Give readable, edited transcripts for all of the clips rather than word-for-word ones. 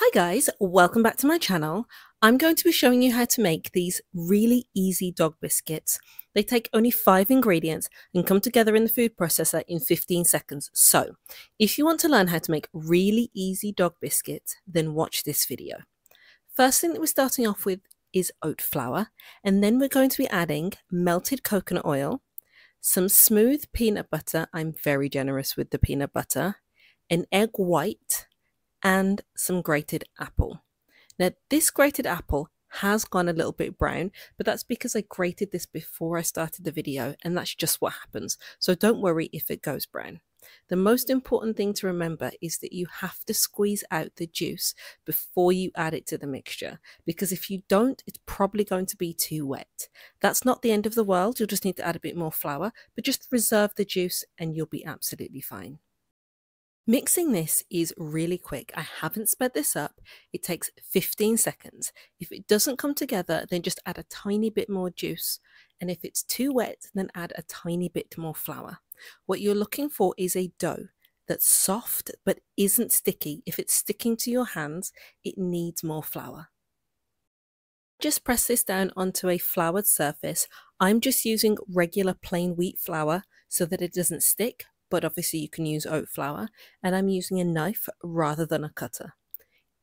Hi guys, welcome back to my channel. I'm going to be showing you how to make these really easy dog biscuits. They take only 5 ingredients and come together in the food processor in 15 seconds. So, if you want to learn how to make really easy dog biscuits, then watch this video. First thing that we're starting off with is oat flour, and then we're going to be adding melted coconut oil, some smooth peanut butter, I'm very generous with the peanut butter, an egg white, and some grated apple. Now this grated apple has gone a little bit brown, but that's because I grated this before I started the video, and that's just what happens. So don't worry if it goes brown. The most important thing to remember is that you have to squeeze out the juice before you add it to the mixture, because if you don't, it's probably going to be too wet. That's not the end of the world, you'll just need to add a bit more flour, but just reserve the juice and you'll be absolutely fine. Mixing this is really quick. I haven't sped this up. It takes 15 seconds. If it doesn't come together, then just add a tiny bit more juice. And if it's too wet, then add a tiny bit more flour. What you're looking for is a dough that's soft but isn't sticky. If it's sticking to your hands, it needs more flour. Just press this down onto a floured surface. I'm just using regular plain wheat flour so that it doesn't stick, but obviously you can use oat flour, and I'm using a knife rather than a cutter.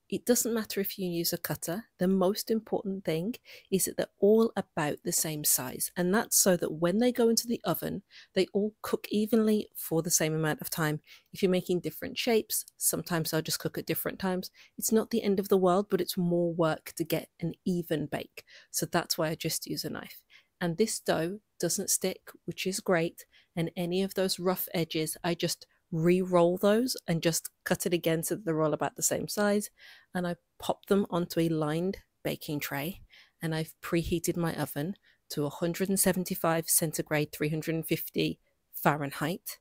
It doesn't matter if you use a cutter. The most important thing is that they're all about the same size, and that's so that when they go into the oven, they all cook evenly for the same amount of time. If you're making different shapes, sometimes they'll just cook at different times. It's not the end of the world, but it's more work to get an even bake. So that's why I just use a knife. And this dough doesn't stick, which is great. And any of those rough edges, I just re-roll those and just cut it again so that they're all about the same size. And I pop them onto a lined baking tray, and I've preheated my oven to 175 centigrade, 350 Fahrenheit.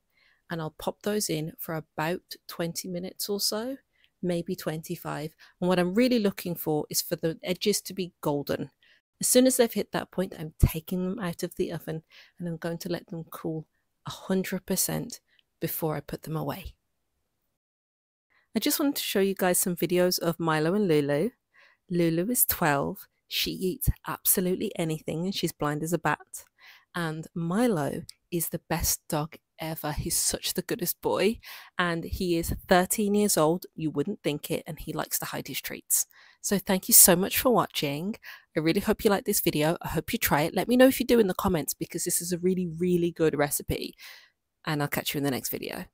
And I'll pop those in for about 20 minutes or so, maybe 25. And what I'm really looking for is for the edges to be golden. As soon as they've hit that point, I'm taking them out of the oven and I'm going to let them cool 100% before I put them away. I just wanted to show you guys some videos of Milo and Lulu. Lulu is 12. She eats absolutely anything and she's blind as a bat. And Milo is the best dog ever. He's such the goodest boy, and he is 13 years old. You wouldn't think it, and he likes to hide his treats. So thank you so much for watching. I really hope you like this video. I hope you try it. Let me know if you do in the comments, because this is a really, really good recipe, and I'll catch you in the next video.